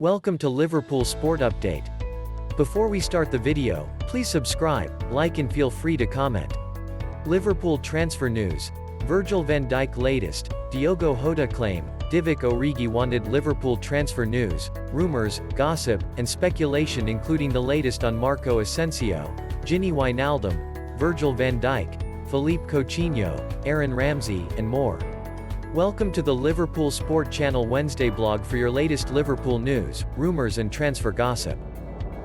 Welcome to Liverpool Sport Update. Before we start the video, please subscribe, like and feel free to comment. Liverpool transfer news. Virgil van Dijk latest, Diogo Jota claim, Divock Origi wanted. Liverpool transfer news, rumours, gossip, and speculation including the latest on Marco Asensio, Gini Wijnaldum, Virgil van Dijk, Philippe Coutinho, Aaron Ramsey, and more. Welcome to the Liverpool Sport Channel Wednesday blog for your latest Liverpool news, rumours and transfer gossip.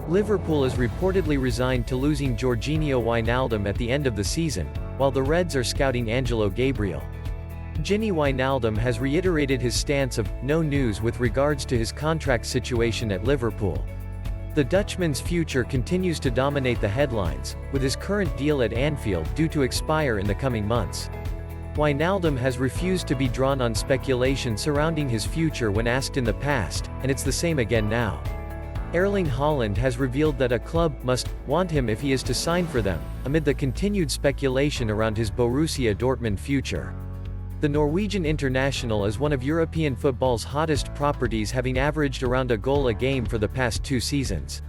Liverpool is reportedly resigned to losing Georginio Wijnaldum at the end of the season, while the Reds are scouting Angelo Gabriel. Gini Wijnaldum has reiterated his stance of no news with regards to his contract situation at Liverpool. The Dutchman's future continues to dominate the headlines, with his current deal at Anfield due to expire in the coming months. Wijnaldum has refused to be drawn on speculation surrounding his future when asked in the past, and it's the same again now. Erling Haaland has revealed that a club must want him if he is to sign for them, amid the continued speculation around his Borussia Dortmund future. The Norwegian international is one of European football's hottest properties, having averaged around a goal a game for the past 2 seasons.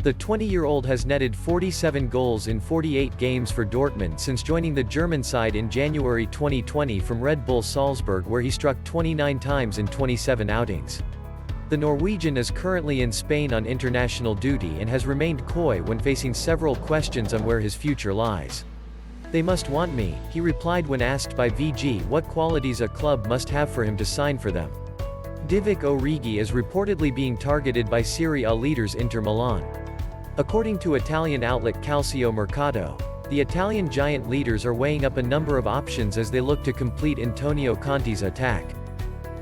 The 20-year-old has netted 47 goals in 48 games for Dortmund since joining the German side in January 2020 from Red Bull Salzburg, where he struck 29 times in 27 outings. The Norwegian is currently in Spain on international duty and has remained coy when facing several questions on where his future lies. "They must want me," he replied when asked by VG what qualities a club must have for him to sign for them. Divock Origi is reportedly being targeted by Serie A leaders Inter Milan. According to Italian outlet Calcio Mercato, the Italian giant leaders are weighing up a number of options as they look to complete Antonio Conte's attack.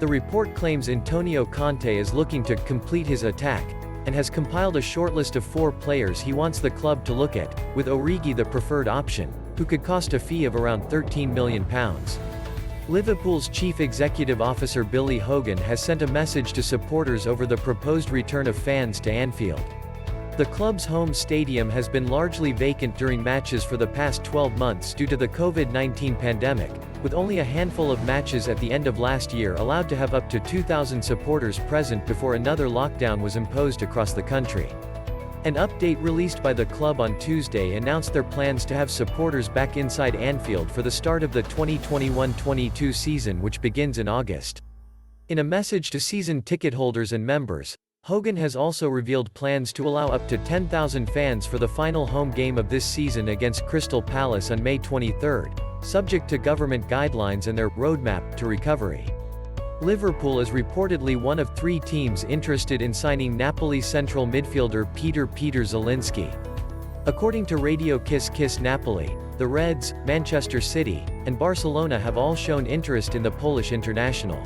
The report claims Antonio Conte is looking to complete his attack, and has compiled a shortlist of 4 players he wants the club to look at, with Origi the preferred option, who could cost a fee of around £13 million. Liverpool's chief executive officer Billy Hogan has sent a message to supporters over the proposed return of fans to Anfield. The club's home stadium has been largely vacant during matches for the past 12 months due to the COVID-19 pandemic, with only a handful of matches at the end of last year allowed to have up to 2,000 supporters present before another lockdown was imposed across the country. An update released by the club on Tuesday announced their plans to have supporters back inside Anfield for the start of the 2021-22 season, which begins in August. In a message to season ticket holders and members, Hogan has also revealed plans to allow up to 10,000 fans for the final home game of this season against Crystal Palace on May 23, subject to government guidelines and their roadmap to recovery. Liverpool is reportedly one of 3 teams interested in signing Napoli central midfielder Peter Zielinski. According to Radio Kiss Kiss Napoli, the Reds, Manchester City, and Barcelona have all shown interest in the Polish international.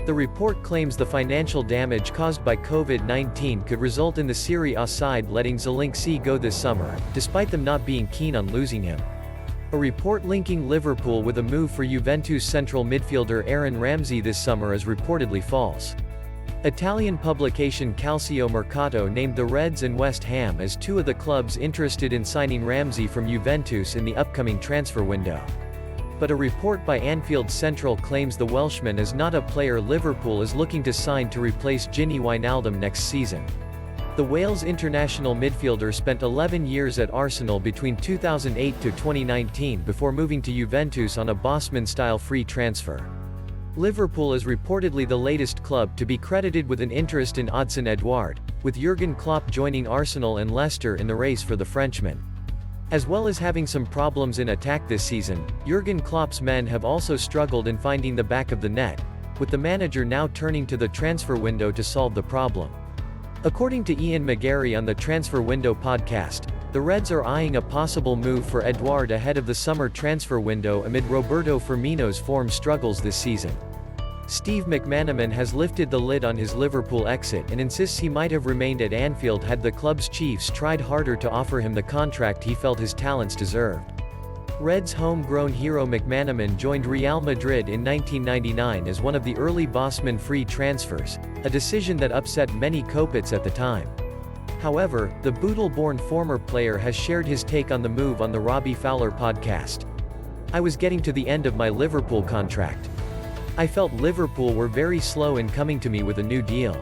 The report claims the financial damage caused by COVID-19 could result in the Serie A side letting Zielinski go this summer, despite them not being keen on losing him. A report linking Liverpool with a move for Juventus central midfielder Aaron Ramsey this summer is reportedly false. Italian publication Calcio Mercato named the Reds and West Ham as 2 of the clubs interested in signing Ramsey from Juventus in the upcoming transfer window. But a report by Anfield Central claims the Welshman is not a player Liverpool is looking to sign to replace Gini Wijnaldum next season. The Wales international midfielder spent 11 years at Arsenal between 2008 to 2019 before moving to Juventus on a Bosman-style free transfer. Liverpool is reportedly the latest club to be credited with an interest in Odsonne Edouard, with Jurgen Klopp joining Arsenal and Leicester in the race for the Frenchman. As well as having some problems in attack this season, Jurgen Klopp's men have also struggled in finding the back of the net, with the manager now turning to the transfer window to solve the problem. According to Ian McGarry on the Transfer Window podcast, the Reds are eyeing a possible move for Edouard ahead of the summer transfer window amid Roberto Firmino's form struggles this season. Steve McManaman has lifted the lid on his Liverpool exit and insists he might have remained at Anfield had the club's chiefs tried harder to offer him the contract he felt his talents deserved. Reds homegrown hero McManaman joined Real Madrid in 1999 as one of the early Bosman free transfers, a decision that upset many Kopits at the time. However, the Bootle-born former player has shared his take on the move on the Robbie Fowler podcast. "I was getting to the end of my Liverpool contract. I felt Liverpool were very slow in coming to me with a new deal.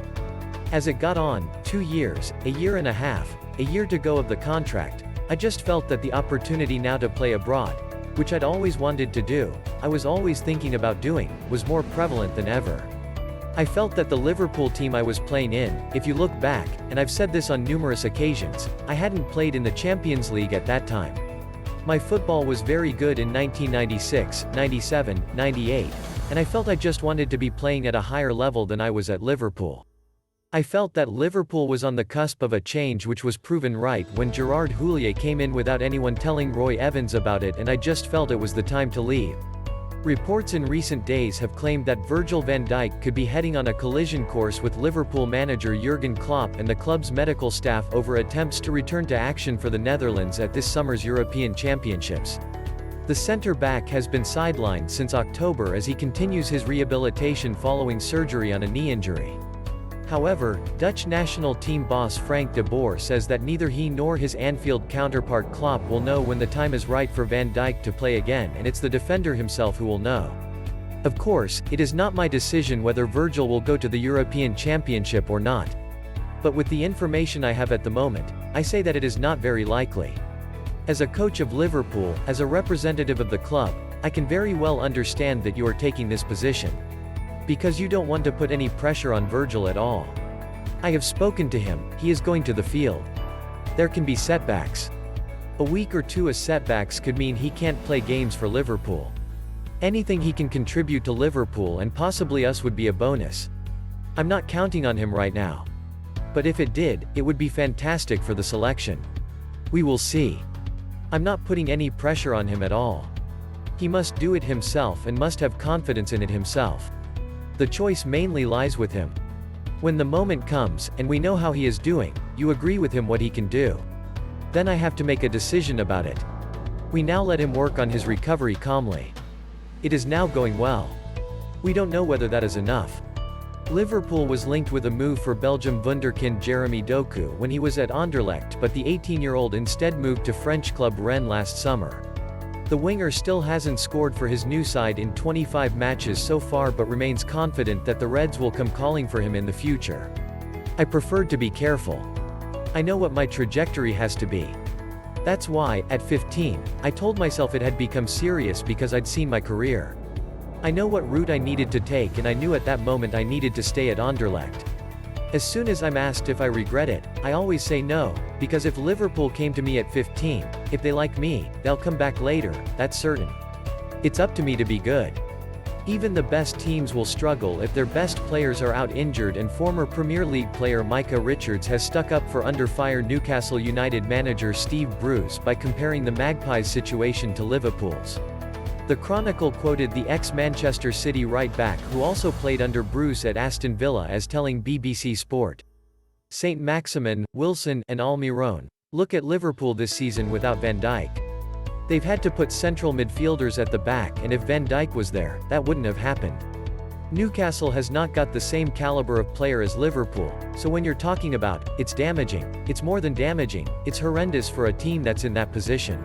As it got on, 2 years, a year and a half, a year to go of the contract, I just felt that the opportunity now to play abroad, which I'd always wanted to do, I was always thinking about doing, was more prevalent than ever. I felt that the Liverpool team I was playing in, if you look back, and I've said this on numerous occasions, I hadn't played in the Champions League at that time. My football was very good in 1996, 97, 98, and I felt I just wanted to be playing at a higher level than I was at Liverpool. I felt that Liverpool was on the cusp of a change, which was proven right when Gerard Houllier came in without anyone telling Roy Evans about it, and I just felt it was the time to leave. Reports in recent days have claimed that Virgil van Dijk could be heading on a collision course with Liverpool manager Jurgen Klopp and the club's medical staff over attempts to return to action for the Netherlands at this summer's European Championships. The centre-back has been sidelined since October as he continues his rehabilitation following surgery on a knee injury. However, Dutch national team boss Frank de Boer says that neither he nor his Anfield counterpart Klopp will know when the time is right for Van Dijk to play again, and it's the defender himself who will know. Of course, it is not my decision whether Virgil will go to the European Championship or not. But with the information I have at the moment, I say that it is not very likely. As a coach of Liverpool, as a representative of the club, I can very well understand that you are taking this position. Because you don't want to put any pressure on Virgil at all. I have spoken to him, he is going to the field. There can be setbacks. A week or two of setbacks could mean he can't play games for Liverpool. Anything he can contribute to Liverpool and possibly us would be a bonus. I'm not counting on him right now. But if it did, it would be fantastic for the selection. We will see. I'm not putting any pressure on him at all. He must do it himself and must have confidence in it himself. The choice mainly lies with him. When the moment comes, and we know how he is doing, you agree with him what he can do. Then I have to make a decision about it. We now let him work on his recovery calmly. It is now going well. We don't know whether that is enough. Liverpool was linked with a move for Belgium wunderkind Jeremy Doku when he was at Anderlecht, but the 18-year-old instead moved to French club Rennes last summer. The winger still hasn't scored for his new side in 25 matches so far, but remains confident that the Reds will come calling for him in the future. I preferred to be careful. I know what my trajectory has to be. That's why, at 15, I told myself it had become serious because I'd seen my career. I know what route I needed to take, and I knew at that moment I needed to stay at Anderlecht. As soon as I'm asked if I regret it, I always say no, because if Liverpool came to me at 15, if they like me, they'll come back later, that's certain. It's up to me to be good. Even the best teams will struggle if their best players are out injured, and former Premier League player Micah Richards has stuck up for under fire Newcastle United manager Steve Bruce by comparing the Magpies' situation to Liverpool's. The Chronicle quoted the ex-Manchester City right-back who also played under Bruce at Aston Villa as telling BBC Sport. St. Maximin, Wilson, and Almiron, look at Liverpool this season without Van Dijk. They've had to put central midfielders at the back, and if Van Dijk was there, that wouldn't have happened. Newcastle has not got the same caliber of player as Liverpool, so when you're talking about, it's damaging, it's more than damaging, it's horrendous for a team that's in that position.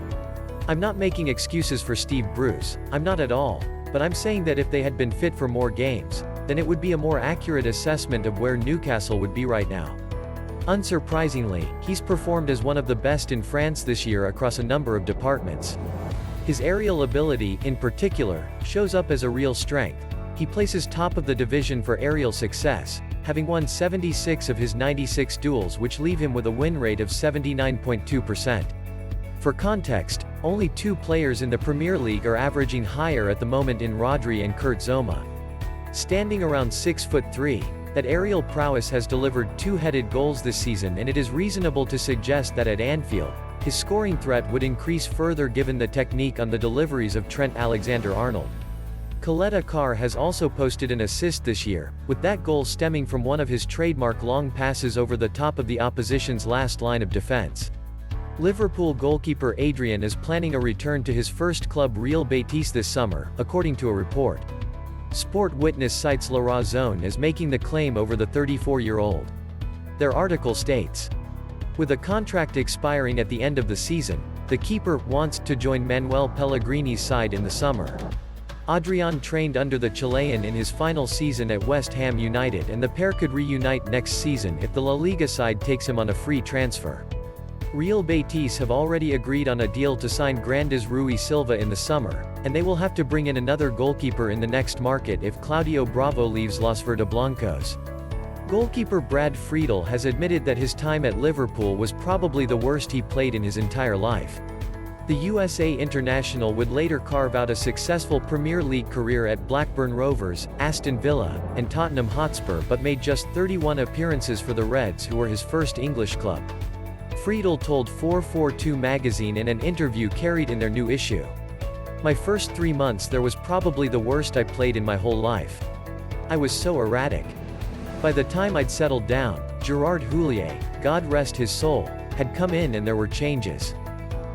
I'm not making excuses for Steve Bruce, I'm not at all, but I'm saying that if they had been fit for more games, then it would be a more accurate assessment of where Newcastle would be right now. Unsurprisingly, he's performed as one of the best in France this year across a number of departments. His aerial ability, in particular, shows up as a real strength. He places top of the division for aerial success, having won 76 of his 96 duels, which leave him with a win rate of 79.2%. For context, only 2 players in the Premier League are averaging higher at the moment in Rodri and Kurt Zouma. Standing around 6'3", that aerial prowess has delivered 2-headed goals this season, and it is reasonable to suggest that at Anfield, his scoring threat would increase further given the technique on the deliveries of Trent Alexander-Arnold. Coletta Carr has also posted an assist this year, with that goal stemming from one of his trademark long passes over the top of the opposition's last line of defense. Liverpool goalkeeper Adrian is planning a return to his first club Real Betis this summer, according to a report. Sport Witness cites La Razón as making the claim over the 34-year-old. Their article states, with a contract expiring at the end of the season, the keeper wants to join Manuel Pellegrini's side in the summer. Adrian trained under the Chilean in his final season at West Ham United, and the pair could reunite next season if the La Liga side takes him on a free transfer. Real Betis have already agreed on a deal to sign Grandes Rui Silva in the summer, and they will have to bring in another goalkeeper in the next market if Claudio Bravo leaves Los Verdeblancos. Goalkeeper Brad Friedel has admitted that his time at Liverpool was probably the worst he played in his entire life. The USA international would later carve out a successful Premier League career at Blackburn Rovers, Aston Villa, and Tottenham Hotspur, but made just 31 appearances for the Reds, who were his first English club. Friedel told 442 magazine in an interview carried in their new issue. "My first 3 months there was probably the worst I played in my whole life. I was so erratic. By the time I'd settled down, Gerard Houllier, God rest his soul, had come in and there were changes.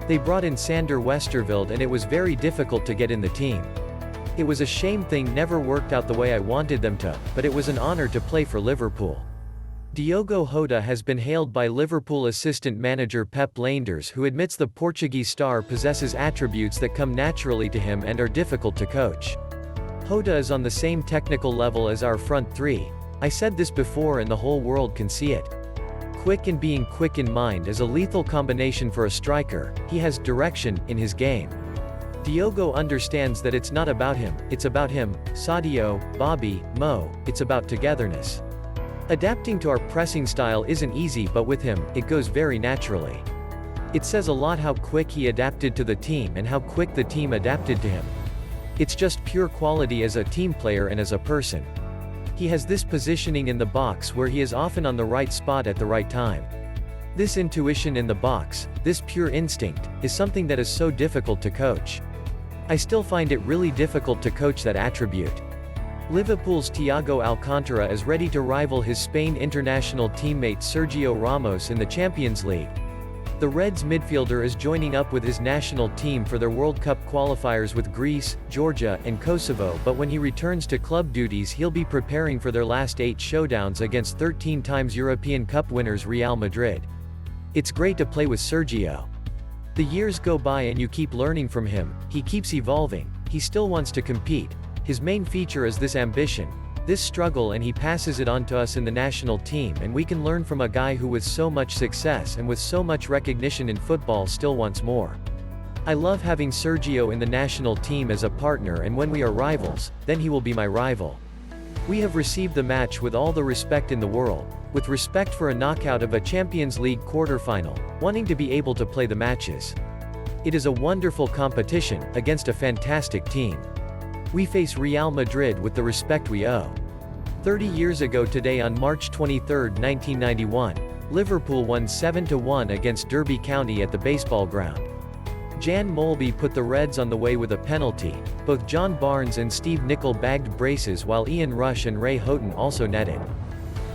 They brought in Sander Westerveld and it was very difficult to get in the team. It was a shame things never worked out the way I wanted them to, but it was an honor to play for Liverpool." Diogo Jota has been hailed by Liverpool assistant manager Pep Lijnders, who admits the Portuguese star possesses attributes that come naturally to him and are difficult to coach. "Jota is on the same technical level as our front three. I said this before and the whole world can see it. Quick, and being quick in mind is a lethal combination for a striker. He has direction in his game. Diogo understands that it's not about him, it's about him, Sadio, Bobby, Mo, it's about togetherness. Adapting to our pressing style isn't easy, but with him, it goes very naturally. It says a lot how quick he adapted to the team and how quick the team adapted to him. It's just pure quality as a team player and as a person. He has this positioning in the box where he is often on the right spot at the right time. This intuition in the box, this pure instinct, is something that is so difficult to coach. I still find it really difficult to coach that attribute." Liverpool's Thiago Alcantara is ready to rival his Spain international teammate Sergio Ramos in the Champions League. The Reds midfielder is joining up with his national team for their World Cup qualifiers with Greece, Georgia, and Kosovo, but when he returns to club duties he'll be preparing for their last 8 showdowns against 13 times European Cup winners Real Madrid. "It's great to play with Sergio. The years go by and you keep learning from him, he keeps evolving, he still wants to compete. His main feature is this ambition, this struggle, and he passes it on to us in the national team, and we can learn from a guy who with so much success and with so much recognition in football still wants more. I love having Sergio in the national team as a partner, and when we are rivals, then he will be my rival. We have received the match with all the respect in the world, with respect for a knockout of a Champions League quarter-final, wanting to be able to play the matches. It is a wonderful competition, against a fantastic team. We face Real Madrid with the respect we owe." 30 years ago today, on March 23, 1991, Liverpool won 7-1 against Derby County at the baseball ground. Jan Molby put the Reds on the way with a penalty. Both John Barnes and Steve Nicol bagged braces, while Ian Rush and Ray Houghton also netted.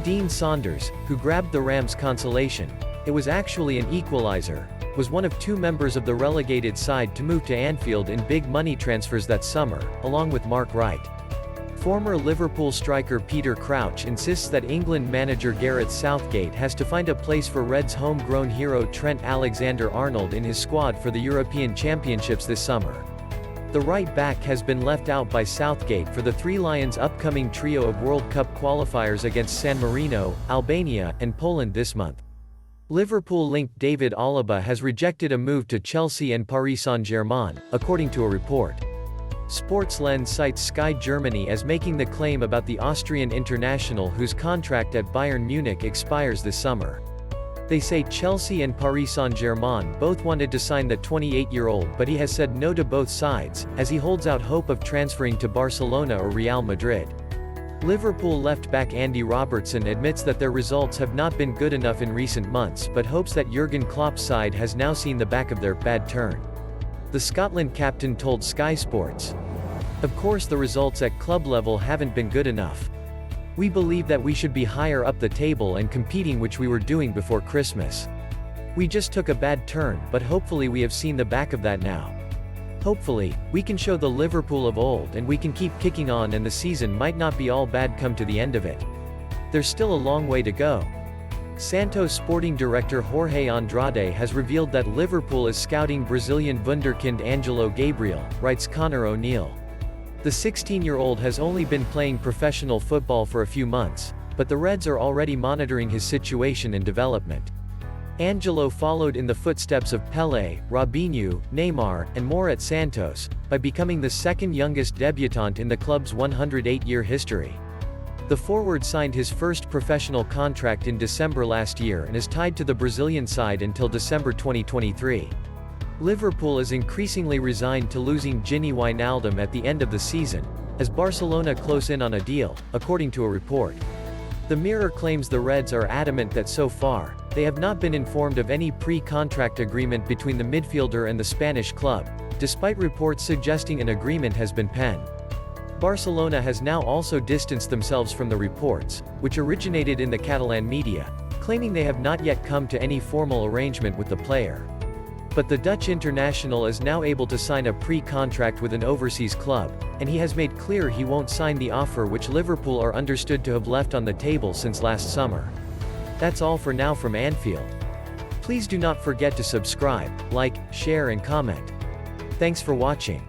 Dean Saunders, who grabbed the Rams' consolation, it was actually an equalizer, was one of 2 members of the relegated side to move to Anfield in big money transfers that summer, along with Mark Wright. Former Liverpool striker Peter Crouch insists that England manager Gareth Southgate has to find a place for Reds' homegrown hero Trent Alexander-Arnold in his squad for the European Championships this summer. The right back has been left out by Southgate for the Three Lions' upcoming trio of World Cup qualifiers against San Marino, Albania, and Poland this month. Liverpool-linked David Alaba has rejected a move to Chelsea and Paris Saint-Germain, according to a report. Sportslens cites Sky Germany as making the claim about the Austrian international, whose contract at Bayern Munich expires this summer. They say Chelsea and Paris Saint-Germain both wanted to sign the 28-year-old, but he has said no to both sides, as he holds out hope of transferring to Barcelona or Real Madrid. Liverpool left-back Andy Robertson admits that their results have not been good enough in recent months, but hopes that Jurgen Klopp's side has now seen the back of their bad turn. The Scotland captain told Sky Sports, "Of course the results at club level haven't been good enough. We believe that we should be higher up the table and competing, which we were doing before Christmas. We just took a bad turn, but hopefully we have seen the back of that now. Hopefully, we can show the Liverpool of old and we can keep kicking on, and the season might not be all bad come to the end of it. There's still a long way to go." Santos sporting director Jorge Andrade has revealed that Liverpool is scouting Brazilian wunderkind Angelo Gabriel, writes Connor O'Neill. The 16-year-old has only been playing professional football for a few months, but the Reds are already monitoring his situation and development. Angelo followed in the footsteps of Pelé, Robinho, Neymar, and more at Santos, by becoming the second youngest debutant in the club's 108-year history. The forward signed his first professional contract in December last year and is tied to the Brazilian side until December 2023. Liverpool is increasingly resigned to losing Gini Wijnaldum at the end of the season, as Barcelona close in on a deal, according to a report. The Mirror claims the Reds are adamant that so far, they have not been informed of any pre-contract agreement between the midfielder and the Spanish club, despite reports suggesting an agreement has been penned. Barcelona has now also distanced themselves from the reports, which originated in the Catalan media, claiming they have not yet come to any formal arrangement with the player. But the Dutch international is now able to sign a pre-contract with an overseas club, and he has made clear he won't sign the offer which Liverpool are understood to have left on the table since last summer. That's all for now from Anfield. Please do not forget to subscribe, like, share and comment. Thanks for watching.